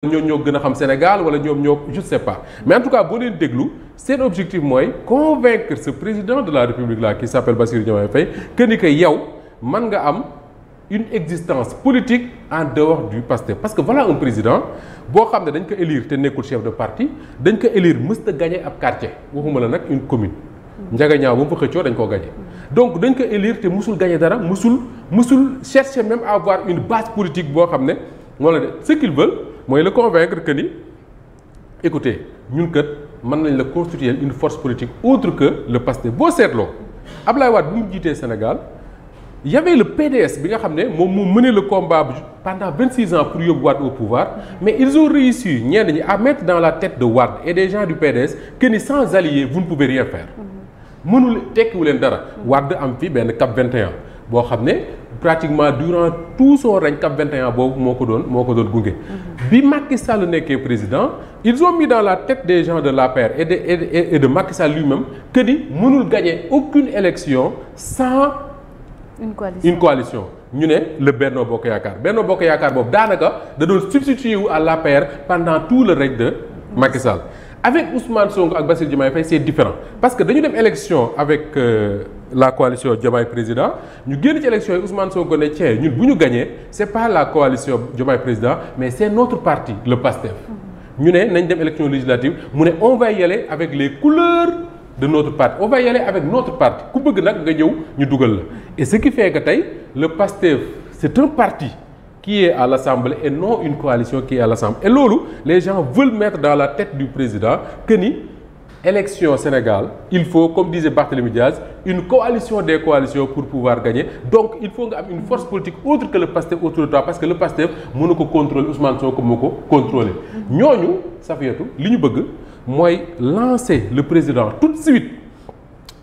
ñoo gën a xam Sénégal wala ñoom ñoo je sais pas mais en tout cas boo leen déglu seen objectif mooy convaincre ce président de la République là qui s'appelle Bassirou Diomaye Faye que ni que yow mën nga am une existence politique en dehors du Pastef parce que voilà un président boo xam ne dañ ko élire te nekkul chef de parti dañ ko élire mësta gagné ab quartier waxuma la nag une commune njagañaaw ba mu fa xëccoo dañ koo gagné donc dañ ko élire te musul gagné dara musul chercher même à avoir une base politique boo xam ne moo la de ce qu'ils veulent mooy le convaincre que ni écoutez ñun kat mën nañ la constituer une force politique autre que le Pastef boo seetloo Ablaye Wade bu mu jiitee Sénégal y avait le PDS bi nga xam ne moom moo mené le combat pendant 26 ans pour yóbbu Wade au pouvoir mais ils ont réussi ñenn ñi à mettre dans la tête de Wade et des gens du PDS que ni sans alliés vous ne pouvez rien faire mënul tekkiwu leen dara Wade am fi benn CAP 21 boo xam ne pratiquement durant tout son règne CAP 21 boobu moo ko doon gunge. bi Macky Sall nekkee président ils ont mis dans la tête des gens de l'APR et de Macky Sall lui-même que ni mënul gagner aucune élection sans une coalition ñu ne le Benno Bokk Yaakaar boobu daanaka da doon substituer wu à l'APR pendant tout le règne de Macky Sall. Avec Ousmane Sonko ak Bassirou Diomaye Faye c'est différent parce que dañu dem élection avec la coalition Diomaye président ñu génn ci élection yi Ousmane Sonko ne tiens ñun bu ñu gagné c'est pas la coalition Diomaye président mais c'est notre parti le PASTEF ñu ne nañ dem élection législative mu ne on va y aller avec les couleurs de notre parti on va y aller avec notre parti ku bëgg nag nga ñëw ñu dugal la et ce qui fait que tey le PASTEF c'est un parti qui est à l'Assemblée et non une coalition qui est à l'Assemblée et loolu les gens veulent mettre dans la tête du président que ni élection Sénégal il faut comme disait Barthélémy Diaz une coalition des coalitions pour pouvoir gagner donc il faut nga am une force politique autre que le PASTEF autour de toi parce que le PASTEF mënu ko contrôler Ousmane Sonko moo ko contrôler ñooñu Safiatou li ñu bëgg mooy lancer le président tout de suite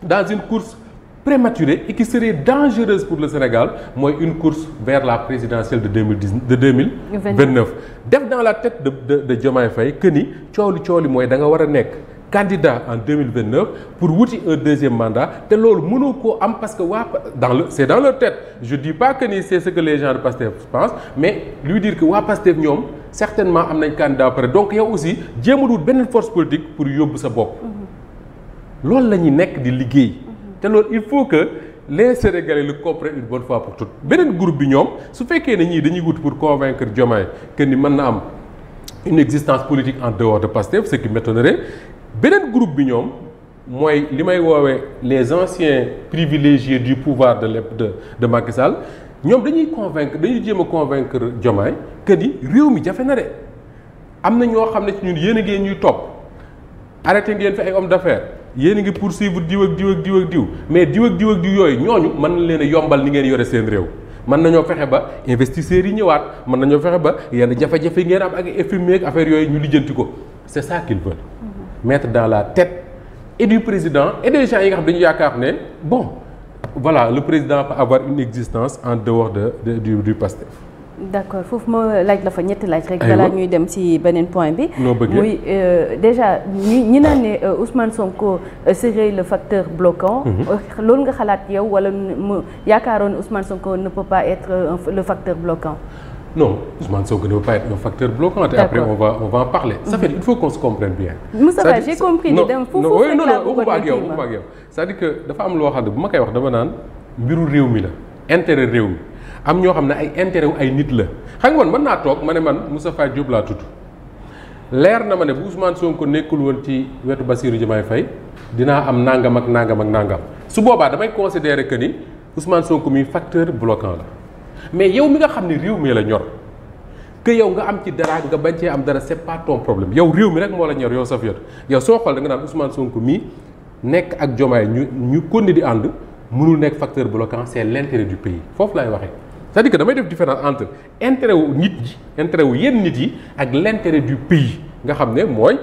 dans une course prématurée et qui serait dangereuse pour le Sénégal mooy une course vers la présidentielle de 2029 def dans la tête de Diomaye Faye que ni coow li mooy da nga war a nekk candidat en 2029 pour wuti un deuxième mandat te loolu mënoo koo am parce que c'est dans leur tête je dis pas que ni c'est ce que les gens de Pastef pensent mais lui dire que waa Pastef ñoom certainement am nañ candidat pare donc yow aussi jéem a wut beneen force politique pour yóbbu sa bopp loolu la ñuy nekk di liggéey te loolu il faut que les Sénégalais le comprennent une bonne fois pour toutes beneen groupe bi ñoom su fekkee ne ñii dañuy wut pour convaincre Diomaye que ni mën na am une existence politique en dehors de Pastef ce qui m'étonnerait beneen groupe bi ñoom mooy li may woowee les anciens privilégiés du pouvoir de Macky Sall ñoom dañuy jéem a convaincre Diomaye que ni réew mi jafe na de am na ñoo xam ne ci ñun yéen a ngeen ñuy topp arrêté ngeen fi ay hommes d'affaires yéen a ngi poursuivre diw ak diw mais diw ak diw yooyu ñooñu mën na leen a yombal ni ngeen yore seen réew mën nañoo fexe ba investisseurs yi ñëwaat mën nañoo fexe ba yenn jafe-jafe yi ngeen am ak FMI ak affaire yooyu ñu lijjanti ko c'est ça qu'ils veulent mettre dans la tête et du président et des gens yi nga xam dañu yaakaar ne bon voilà le président peut avoir une existence en dehors du Pastef. d'accord foofu ma laaj la fa ñetti laaj rek. balaa ñuy dem ci beneen point bi. muy déjà ñi naan ne Ousmane Sonko serait le facteur bloquant. loolu nga xalaat yow wala mu yaakaaroon Ousmane Sonko ne peut pas être le facteur bloquant. non Ousmane Sonko ne peut pas être un facteur bloquant. Et après on va en parler. Ça fait il faut qu'on se comprenne bien. Moussa j'ai compris ni dem foofu rek laa bëggoon ak yow c'est-à-dire que dafa am loo xam ne bu ma koy wax dama naan mbiru réew mi la intérêt réew mi. am ñoo xam ne ay intérêt wu ay nit la xam nga man mën naa toog ma ne man Moustapha Diop laa tudd leer na ma ne bu Ousmane Sonko nekkul woon ci wetu Bassirou Diomaye Faye dinaa am nangam ak nangam su boobaa damay considérer que ni Ousmane Sonko mi facteur bloquant la mais yow mi nga xam ne réew mi la ñor que yow nga am ci dara nga bañ cee am dara c'est pas ton problème yow réew mi rek moo la ñor yow Safiatou yow soo xool da nga naan Ousmane Sonko mi nekk ak Diomaye ñu continuer di ànd mënul nekk facteur bloquant c'est l'intérêt du pays foofu laay waxee. c'est-à-dire que damay def différence entre intérêt wu nit yi intérêt wu yenn nit yi ak l'intérêt du pays nga xam ne mooy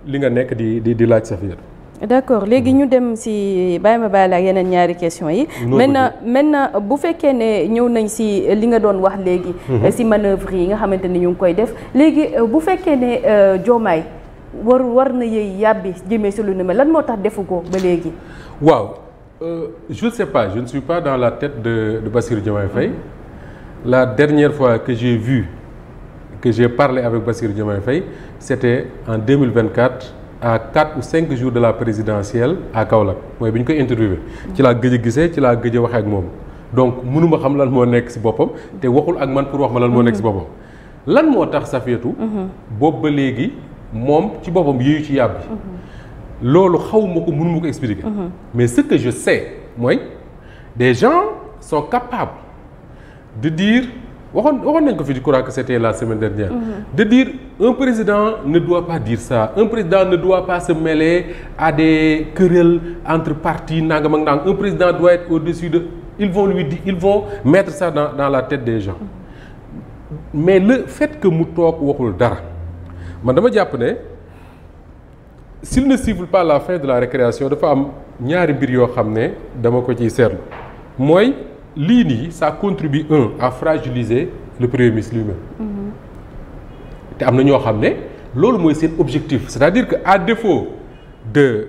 li nga nekk di laaj Safiatou. d'accord léegi ñu dem ci bàyyi ma bàyyi la ak yeneen ñaari questions yi. maintenant bu fekkee ne ñëw nañ ci li nga doon wax léegi. ci manœuvre yi nga xamante ni ñu ngi koy def léegi bu fekkee ne Diomaye war na yëy yàbbi jëmee ci lu ne lan moo tax defu ko ba léegi. waaw je ne sais pas je ne suis pas dans la tête de Bassirou Diomaye Faye. La dernière fois que j'ai vu que j'ai parlé avec Bassirou Diomaye Faye c'était en 2024 à 4 ou 5 jours de la présidentielle à Kaolack mooy bi ñu koy interviewé ci laa gëj a gisee ci laa gëj a waxee ak moom donc mënuma xam lan moo nekk ci boppam te waxul ak man pour wax ma lan moo nekk ci boppam lan moo tax Safiatou boobu ba léegi moom ci boppam yéeyu ci yàbbi loolu xawuma ko mënuma ko expliquer mais ce que je sais mooy des gens sont capables de dire waxoon nañ ko fi di croire que c'était la semaine dernière de dire un président ne doit pas dire ça un président ne doit pas se mêler à des querelles entre partis nangam ak nangam un président doit être au-dessus de ils vont mettre ça dans la tête des gens mais le fait que mu toog waxul dara man dama jàpp ne s'il ne siffle pas la fin de la récréation dafa am ñaari mbir yoo xam ne dama ko ciy seetlu mooy lii nii ça contribue à fragiliser le premier ministre lui-même te am na ñoo xam ne loolu mooy seen objectif c'est-à-dire que à défaut de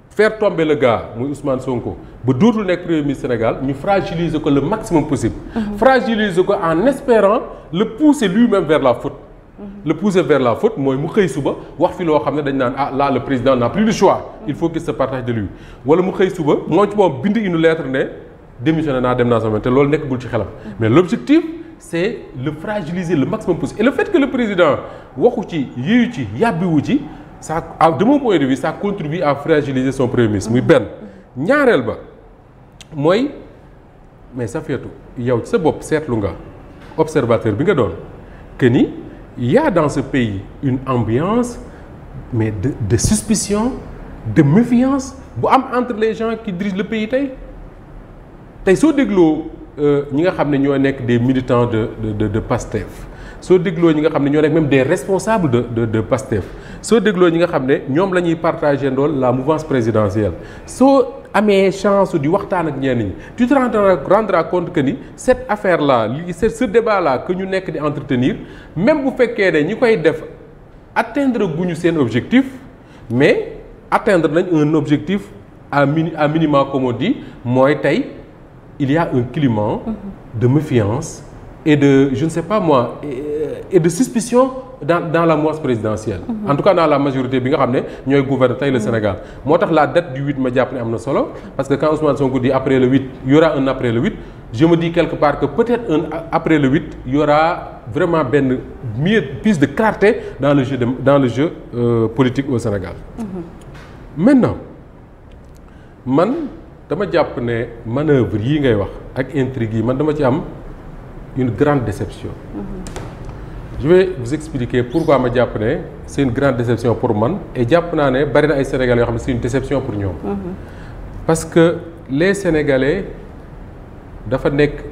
faire tomber le gars muy Ousmane Sonko ba dootul nekk premier ministre Sénégal ñu fragiliser ko le maximum possible fragiliser ko en espérant le pousser lui-même vers la faute le pousser vers la faute mooy mu xëy suba wax fi loo xam ne dañ naan ah là le président n'a plus le choix il faut qu'il se partage de lui wala mu xëy suba moom ci moom bind une lettre ne démissionné naa dem naa sama te loolu nekkagul ci xelam mais l'objectif c'est le fragiliser le maximum possible et le fait que le président waxu ci yéeyu ci yàbbiwu ci ça de mon point de vue ça contribue à fragiliser son premier ministre muy benn ñaareel ba mooy mais Safiatou yow ci sa bopp seetlu nga observateur bi nga doon que ni il y a dans ce pays une ambiance mais de suspicion de méfiance bu am entre les gens qui dirigent le pays tey soo dégloo ñi nga xam ne ñoo nekk des militants de Pastef soo dégloo ñi nga xam ne ñoo nekk même des responsables de Pastef soo dégloo ñi nga xam ne ñoom la ñuy partager ndool la mouvance présidentielle soo amee chance di waxtaan ak ñenn ñi tu te rendras compte que ni cette affaire là ce débat là que ñu nekk di entretenir même bu fekkee ne ñi koy def atteindre guñu seen objectif mais atteindre nañ un objectif à minima comme on dit mooy tey il y a un climat de méfiance et de je ne sais pas moi et de suspicion dans la mouvance présidentielle en tout cas dans la majorité bi nga xam ne ñooy gouverner tey le Sénégal moo tax la date du 8 ma jàpp ne am na solo parce que quand Ousmane Sonko dit après le 8 il y aura un après le 8 je me dis quelque part que peut-être un après le 8 il y aura vraiment benn plus de clarté dans le jeu politique au Sénégal maintenant man dama jàpp ne manœuvre yi ngay wax ak intrigue yi man dama ci am une grande déception je vais vous expliquer pourquoi ma jàpp ne c'est une grande déception pour man et jàpp naa ne bari na ay Sénégalais yoo xam ne c'est une déception pour ñoom parce que les Sénégalais dafa nekk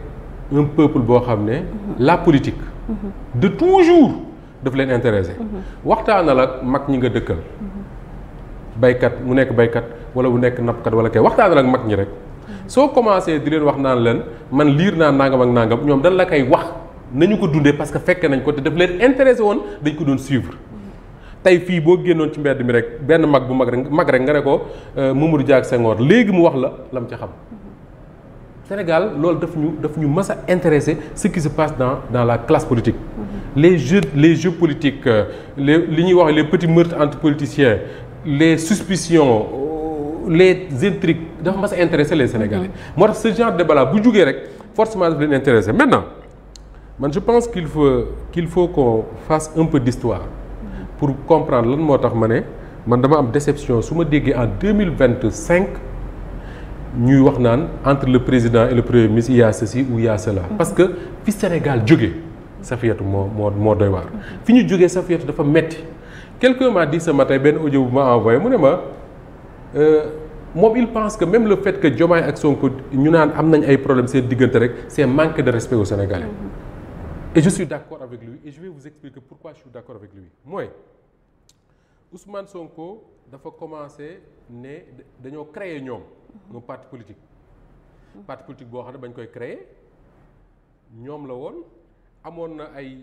un peuple boo xam ne la politique de toujours daf leen intéressé waxtaanal ak mag ñi nga dëkkal baykat mu nekk baykat wala bu nekk nappkat wala kay waxtaanal ak mag ñi rek soo commencé di leen wax naan leen man liir naa nangam ak nangam ñoom dañ la koy wax nañu ko dundee parce que fekke nañ ko te daf leen intéressé woon dañ ko doon suivre tey fii boo génnoon ci mbedd mi rek benn mag bu mag rek nga ne ko Mamadou Dia ak Senghor léegi mu wax la lam ca xam Sénégal loolu daf ñu mës a intéressé ce qui se passe dans la classe politique les jeux politiques li ñuy wax les petits meurtres entre politiciens les suspicions les intrigues dafa mas a intéresser les Sénégalais moo tax ce genre de débat bu jugee rek forcément daf leen intéresser maintenant man je pense qu'il faut qu'on fasse un peu d'histoire pour comprendre lan moo tax ma ne man dama am déception su ma déggee en 2025 ñuy wax naan entre le président et le premier ministre il y a ceci ou il y a cela parce que fi Sénégal jógee Safiatou moo doy waar fi ñu jógee Safiatou dafa metti quelqu'un m'a dit ce matin benn audio bu ma envoyé mu ne ma moom il pense que même le fait que Diomaye ak Sonko ñu naan am nañ ay problèmes seen diggante rek c'est manque de respect aux Sénégalais et je suis d'accord avec lui et je vais vous expliquer pourquoi je suis d'accord avec lui mooy Ousmane Sonko dafa commencer ne dañoo créer ñoom un parti politique boo xam ne bañ koy créer ñoom la woon amoon na ay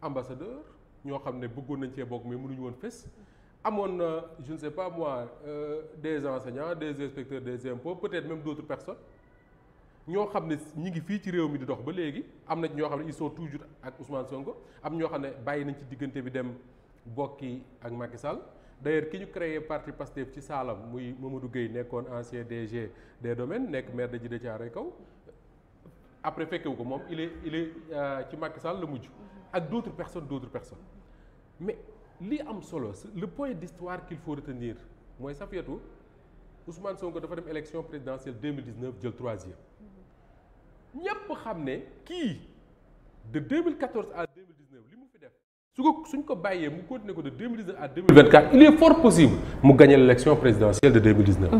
ambassadeurs ñoo xam ne bëggoon nañ cee bokk mais mënuñu woon fës amoon na je ne sais pas moi des enseignants des inspecteurs des impôts peut-être même d'autres personnes ñoo xam ne ñi ngi fii ci réew mi di dox ba léegi am na ñoo xam ne ils sont toujours ak Ousmane Sonko am ñoo xam ne bàyyi nañ ci diggante bi dem bokki ak Macky Sall d'ailleurs ki ñu créé parti Pastef ci Saalam muy Mamadou Gueye nekkoon ancien DG des domaines nekk maire de Djiddah Thiaroye Kaw après fekkewu ko moom il est ci Macky Sall la mujj ak d'autres personnes mais li am solo le point d'histoire qu'il faut retenir mooy Safiatou Ousmane Sonko dafa dem élection présidentielle 2019 jël 3e ñépp xam ne kii de 2014 à 2019 li mu fi def suñ ko bàyyee mu continuer ko de 2019 à 2024 il est fort possible mu gagner l'élection présidentielle de 2019